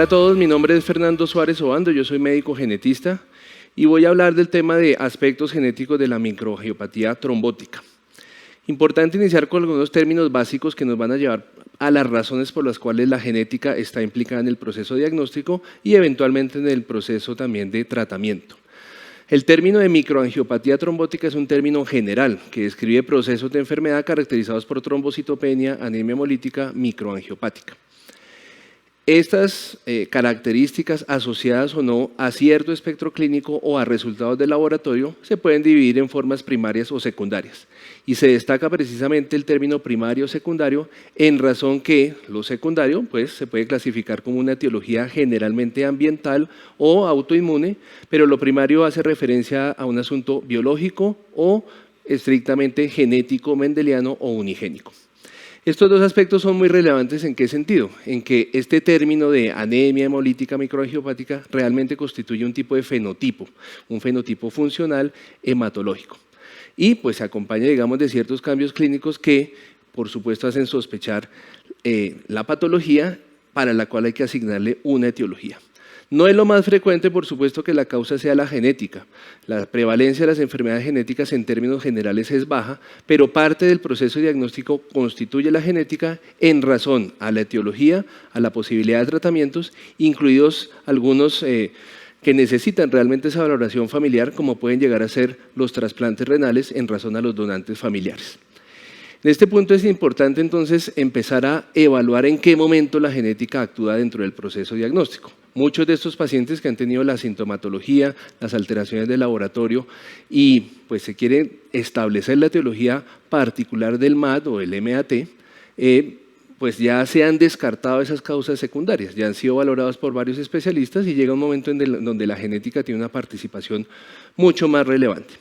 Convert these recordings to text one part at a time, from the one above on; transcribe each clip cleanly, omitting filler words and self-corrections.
Hola a todos, mi nombre es Fernando Suárez Obando, yo soy médico genetista y voy a hablar del tema de aspectos genéticos de la microangiopatía trombótica. Importante iniciar con algunos términos básicos que nos van a llevar a las razones por las cuales la genética está implicada en el proceso diagnóstico y eventualmente en el proceso también de tratamiento. El término de microangiopatía trombótica es un término general que describe procesos de enfermedad caracterizados por trombocitopenia, anemia hemolítica, microangiopática. Estas características asociadas o no a cierto espectro clínico o a resultados de laboratorio se pueden dividir en formas primarias o secundarias y se destaca precisamente el término primario o secundario en razón que lo secundario pues, se puede clasificar como una etiología generalmente ambiental o autoinmune, pero lo primario hace referencia a un asunto biológico o estrictamente genético, mendeliano o unigénico. Estos dos aspectos son muy relevantes. ¿En qué sentido? En que este término de anemia hemolítica microangiopática realmente constituye un tipo de fenotipo, un fenotipo funcional hematológico. Y pues se acompaña, digamos, de ciertos cambios clínicos que, por supuesto, hacen sospechar la patología para la cual hay que asignarle una etiología. No es lo más frecuente, por supuesto, que la causa sea la genética. La prevalencia de las enfermedades genéticas en términos generales es baja, pero parte del proceso diagnóstico constituye la genética en razón a la etiología, a la posibilidad de tratamientos, incluidos algunos que necesitan realmente esa valoración familiar, como pueden llegar a ser los trasplantes renales en razón a los donantes familiares. En este punto es importante entonces empezar a evaluar en qué momento la genética actúa dentro del proceso diagnóstico. Muchos de estos pacientes que han tenido la sintomatología, las alteraciones del laboratorio y pues se quiere establecer la etiología particular del MAT o el MAT, pues ya se han descartado esas causas secundarias, ya han sido valorados por varios especialistas y llega un momento en donde la genética tiene una participación mucho más relevante.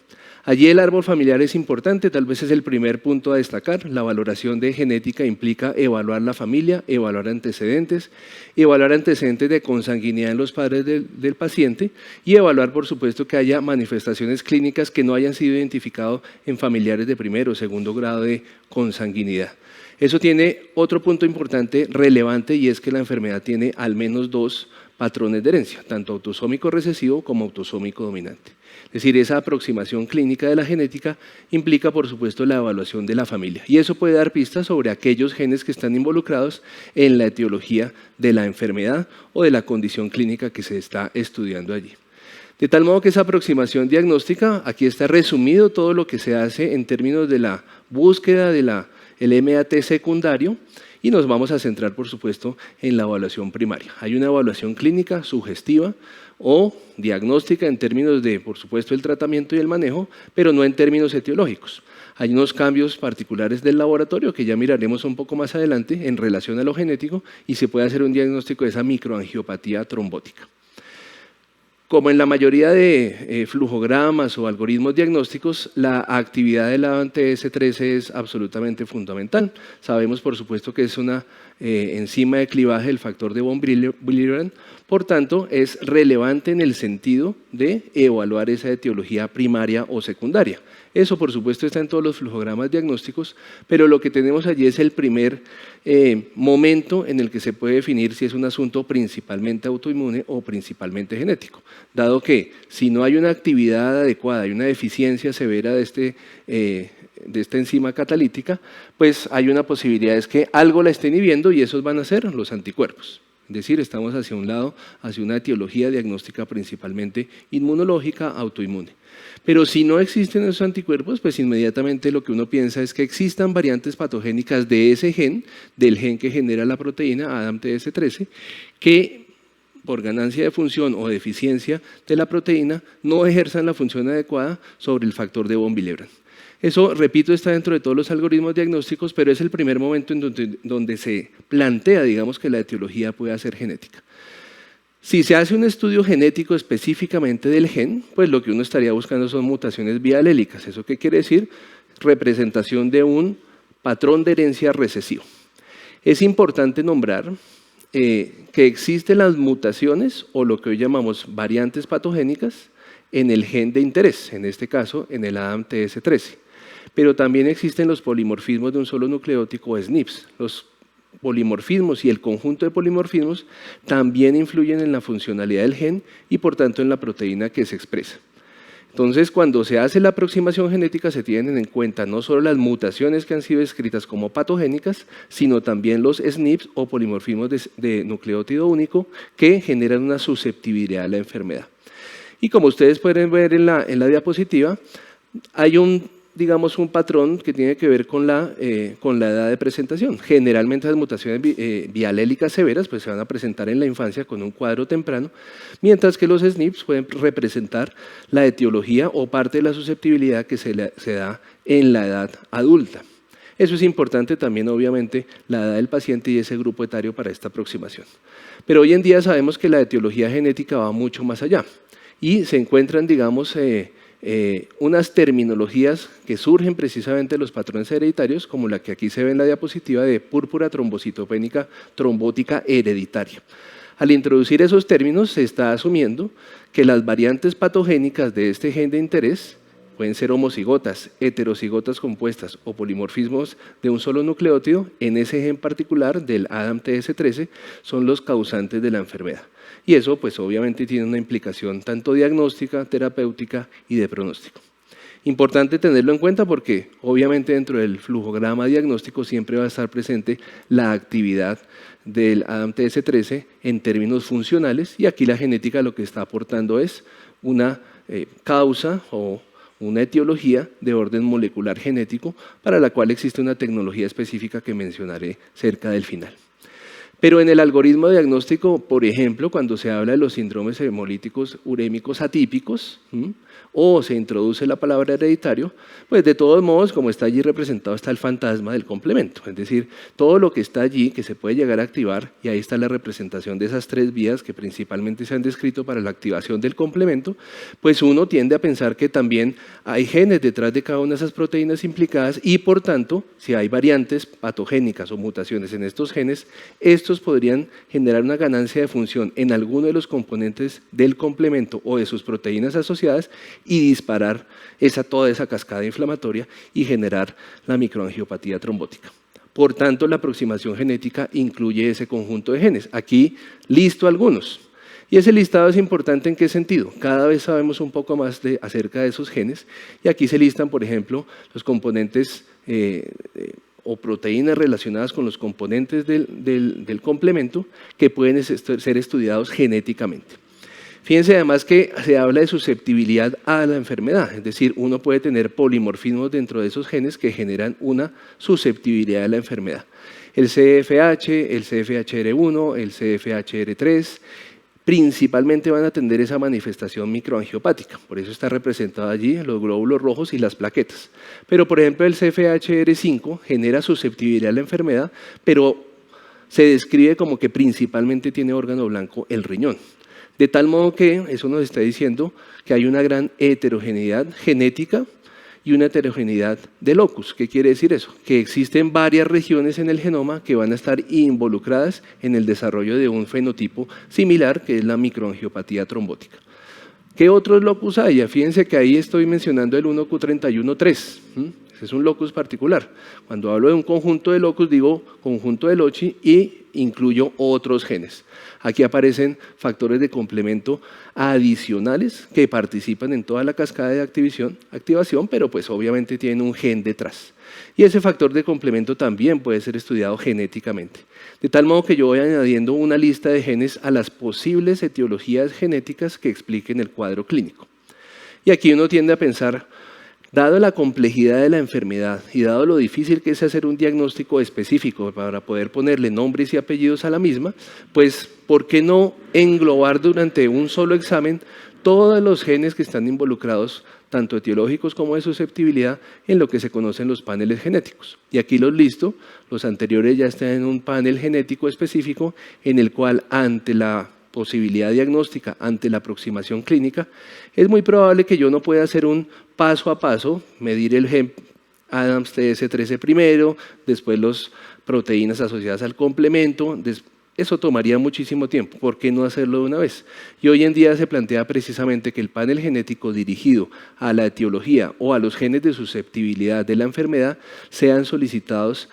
Allí el árbol familiar es importante, tal vez es el primer punto a destacar. La valoración de genética implica evaluar la familia, evaluar antecedentes de consanguinidad en los padres del paciente y evaluar, por supuesto, que haya manifestaciones clínicas que no hayan sido identificadas en familiares de primero o segundo grado de consanguinidad. Eso tiene otro punto importante, relevante, y es que la enfermedad tiene al menos dos patrones de herencia, tanto autosómico recesivo como autosómico dominante. Es decir, esa aproximación clínica de la genética implica, por supuesto, la evaluación de la familia. Y eso puede dar pistas sobre aquellos genes que están involucrados en la etiología de la enfermedad o de la condición clínica que se está estudiando allí. De tal modo que esa aproximación diagnóstica, aquí está resumido todo lo que se hace en términos de la búsqueda del MAT secundario, y nos vamos a centrar, por supuesto, en la evaluación primaria. Hay una evaluación clínica sugestiva o diagnóstica en términos de, por supuesto, el tratamiento y el manejo, pero no en términos etiológicos. Hay unos cambios particulares del laboratorio que ya miraremos un poco más adelante en relación a lo genético y se puede hacer un diagnóstico de esa microangiopatía trombótica. Como en la mayoría de flujogramas o algoritmos diagnósticos, la actividad del ADAM-TS13 es absolutamente fundamental. Sabemos, por supuesto, que es una enzima de clivaje del factor de von Willebrand, por tanto, es relevante en el sentido de evaluar esa etiología primaria o secundaria. Eso, por supuesto, está en todos los flujogramas diagnósticos, pero lo que tenemos allí es el primer momento en el que se puede definir si es un asunto principalmente autoinmune o principalmente genético, dado que si no hay una actividad adecuada y una deficiencia severa de esta enzima catalítica, pues hay una posibilidad es que algo la esté inhibiendo y esos van a ser los anticuerpos. Es decir, estamos hacia un lado, hacia una etiología diagnóstica principalmente inmunológica, autoinmune. Pero si no existen esos anticuerpos, pues inmediatamente lo que uno piensa es que existan variantes patogénicas de ese gen, del gen que genera la proteína ADAM-TS13, que por ganancia de función o deficiencia de la proteína no ejerzan la función adecuada sobre el factor de von Willebrand. Eso, repito, está dentro de todos los algoritmos diagnósticos, pero es el primer momento en donde se plantea, digamos, que la etiología puede ser genética. Si se hace un estudio genético específicamente del gen, pues lo que uno estaría buscando son mutaciones bialélicas. ¿Eso qué quiere decir? Representación de un patrón de herencia recesivo. Es importante nombrar que existen las mutaciones o lo que hoy llamamos variantes patogénicas en el gen de interés, en este caso en el ADAM-TS13. Pero también existen los polimorfismos de un solo nucleótido o SNPs. Los polimorfismos y el conjunto de polimorfismos también influyen en la funcionalidad del gen y por tanto en la proteína que se expresa. Entonces, cuando se hace la aproximación genética se tienen en cuenta no solo las mutaciones que han sido descritas como patogénicas, sino también los SNPs o polimorfismos de nucleótido único que generan una susceptibilidad a la enfermedad. Y como ustedes pueden ver en la diapositiva, hay digamos, un patrón que tiene que ver con la edad de presentación. Generalmente las mutaciones bialélicas severas pues, se van a presentar en la infancia con un cuadro temprano, mientras que los SNPs pueden representar la etiología o parte de la susceptibilidad que se da en la edad adulta. Eso es importante también, obviamente, la edad del paciente y ese grupo etario para esta aproximación. Pero hoy en día sabemos que la etiología genética va mucho más allá y se encuentran, digamos, unas terminologías que surgen precisamente de los patrones hereditarios, como la que aquí se ve en la diapositiva de púrpura trombocitopénica trombótica hereditaria. Al introducir esos términos se está asumiendo que las variantes patogénicas de este gen de interés pueden ser homocigotas, heterocigotas compuestas o polimorfismos de un solo nucleótido, en ese gen particular del ADAMTS13 son los causantes de la enfermedad. Y eso pues obviamente tiene una implicación tanto diagnóstica, terapéutica y de pronóstico. Importante tenerlo en cuenta porque obviamente dentro del flujograma diagnóstico siempre va a estar presente la actividad del ADAMTS13 en términos funcionales y aquí la genética lo que está aportando es una causa o una etiología de orden molecular genético para la cual existe una tecnología específica que mencionaré cerca del final. Pero en el algoritmo diagnóstico, por ejemplo, cuando se habla de los síndromes hemolíticos urémicos atípicos, o se introduce la palabra hereditario, pues de todos modos, como está allí representado, está el fantasma del complemento. Es decir, todo lo que está allí que se puede llegar a activar, y ahí está la representación de esas tres vías que principalmente se han descrito para la activación del complemento, pues uno tiende a pensar que también hay genes detrás de cada una de esas proteínas implicadas y por tanto, si hay variantes patogénicas o mutaciones en estos genes, estos podrían generar una ganancia de función en alguno de los componentes del complemento o de sus proteínas asociadas y disparar toda esa cascada inflamatoria y generar la microangiopatía trombótica. Por tanto, la aproximación genética incluye ese conjunto de genes. Aquí listo algunos. Y ese listado es importante ¿en qué sentido? Cada vez sabemos un poco más acerca de esos genes y aquí se listan, por ejemplo, los componentes o proteínas relacionadas con los componentes del complemento que pueden ser estudiados genéticamente. Fíjense además que se habla de susceptibilidad a la enfermedad, es decir, uno puede tener polimorfismos dentro de esos genes que generan una susceptibilidad a la enfermedad. El CFH, el CFHR1, el CFHR3, principalmente van a tener esa manifestación microangiopática, por eso está representado allí los glóbulos rojos y las plaquetas. Pero por ejemplo el CFHR5 genera susceptibilidad a la enfermedad, pero se describe como que principalmente tiene órgano blanco el riñón. De tal modo que eso nos está diciendo que hay una gran heterogeneidad genética y una heterogeneidad de locus. ¿Qué quiere decir eso? Que existen varias regiones en el genoma que van a estar involucradas en el desarrollo de un fenotipo similar, que es la microangiopatía trombótica. ¿Qué otros locus hay? Fíjense que ahí estoy mencionando el 1Q31.3. Ese es un locus particular. Cuando hablo de un conjunto de locus, digo conjunto de loci y incluyo otros genes. Aquí aparecen factores de complemento adicionales que participan en toda la cascada de activación, pero pues obviamente tienen un gen detrás. Y ese factor de complemento también puede ser estudiado genéticamente. De tal modo que yo voy añadiendo una lista de genes a las posibles etiologías genéticas que expliquen el cuadro clínico. Y aquí uno tiende a pensar, dado la complejidad de la enfermedad y dado lo difícil que es hacer un diagnóstico específico para poder ponerle nombres y apellidos a la misma, pues ¿por qué no englobar durante un solo examen todos los genes que están involucrados, tanto etiológicos como de susceptibilidad, en lo que se conocen los paneles genéticos? Y aquí los listo, los anteriores ya están en un panel genético específico en el cual ante la posibilidad diagnóstica, ante la aproximación clínica, es muy probable que yo no pueda hacer un paso a paso, medir el gen ADAMTS13 primero, después las proteínas asociadas al complemento, eso tomaría muchísimo tiempo. ¿Por qué no hacerlo de una vez? Y hoy en día se plantea precisamente que el panel genético dirigido a la etiología o a los genes de susceptibilidad de la enfermedad sean solicitados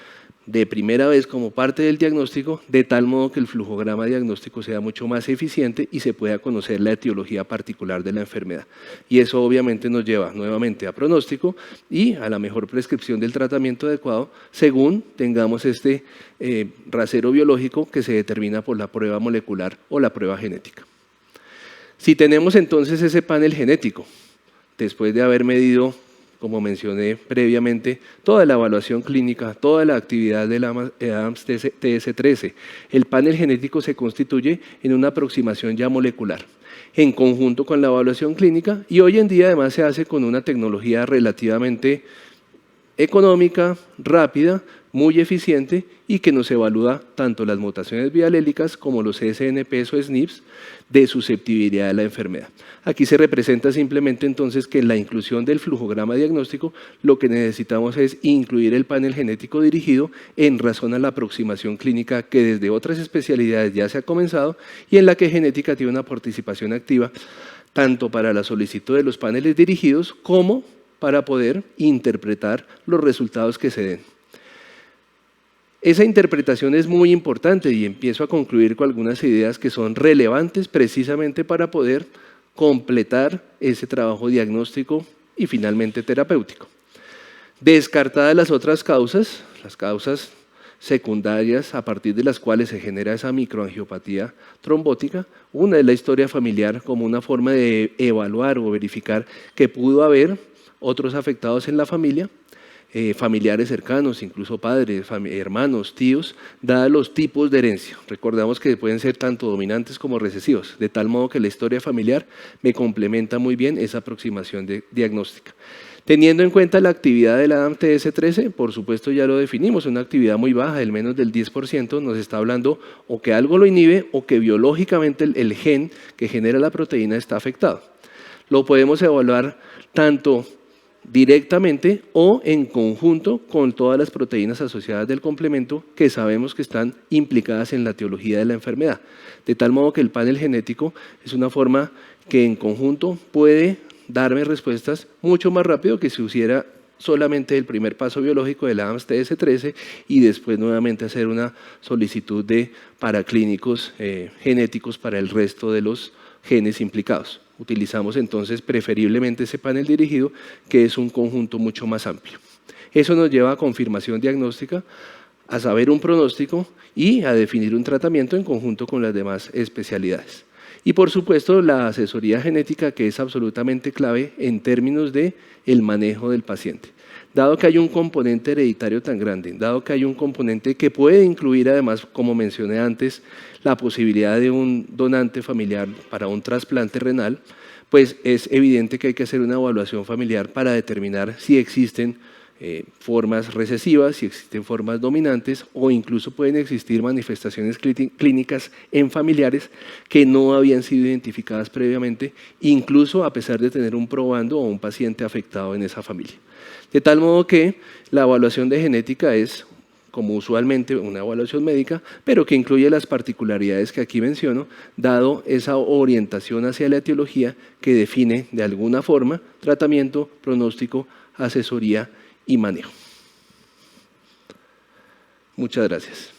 de primera vez como parte del diagnóstico, de tal modo que el flujograma diagnóstico sea mucho más eficiente y se pueda conocer la etiología particular de la enfermedad. Y eso obviamente nos lleva nuevamente a pronóstico y a la mejor prescripción del tratamiento adecuado según tengamos este rasero biológico que se determina por la prueba molecular o la prueba genética. Si tenemos entonces ese panel genético, después de haber medido, como mencioné previamente, toda la evaluación clínica, toda la actividad del ADAMTS TS13, el panel genético se constituye en una aproximación ya molecular, en conjunto con la evaluación clínica, y hoy en día además se hace con una tecnología relativamente económica, rápida, muy eficiente y que nos evalúa tanto las mutaciones bialélicas como los SNPs o SNPs de susceptibilidad de la enfermedad. Aquí se representa simplemente entonces que en la inclusión del flujograma diagnóstico lo que necesitamos es incluir el panel genético dirigido en razón a la aproximación clínica que desde otras especialidades ya se ha comenzado y en la que genética tiene una participación activa tanto para la solicitud de los paneles dirigidos como para poder interpretar los resultados que se den. Esa interpretación es muy importante y empiezo a concluir con algunas ideas que son relevantes precisamente para poder completar ese trabajo diagnóstico y finalmente terapéutico. Descartadas las otras causas, las causas secundarias a partir de las cuales se genera esa microangiopatía trombótica, una es la historia familiar como una forma de evaluar o verificar que pudo haber otros afectados en la familia, familiares cercanos, incluso padres, hermanos, tíos, dados los tipos de herencia. Recordamos que pueden ser tanto dominantes como recesivos, de tal modo que la historia familiar me complementa muy bien esa aproximación diagnóstica. Teniendo en cuenta la actividad del ADAMTS TS13, por supuesto ya lo definimos, una actividad muy baja, del menos del 10%, nos está hablando o que algo lo inhibe o que biológicamente el gen que genera la proteína está afectado. Lo podemos evaluar tanto directamente o en conjunto con todas las proteínas asociadas del complemento que sabemos que están implicadas en la etiología de la enfermedad. De tal modo que el panel genético es una forma que en conjunto puede darme respuestas mucho más rápido que si hiciera solamente el primer paso biológico del ADAMTS TS13 y después nuevamente hacer una solicitud de paraclínicos genéticos para el resto de los genes implicados. Utilizamos entonces preferiblemente ese panel dirigido, que es un conjunto mucho más amplio. Eso nos lleva a confirmación diagnóstica, a saber un pronóstico y a definir un tratamiento en conjunto con las demás especialidades. Y por supuesto la asesoría genética, que es absolutamente clave en términos de el manejo del paciente. Dado que hay un componente hereditario tan grande, dado que hay un componente que puede incluir además, como mencioné antes, la posibilidad de un donante familiar para un trasplante renal, pues es evidente que hay que hacer una evaluación familiar para determinar si existen formas recesivas, si existen formas dominantes o incluso pueden existir manifestaciones clínicas en familiares que no habían sido identificadas previamente, incluso a pesar de tener un probando o un paciente afectado en esa familia. De tal modo que la evaluación de genética es, como usualmente, una evaluación médica, pero que incluye las particularidades que aquí menciono, dado esa orientación hacia la etiología que define de alguna forma tratamiento, pronóstico, asesoría y manejo. Muchas gracias.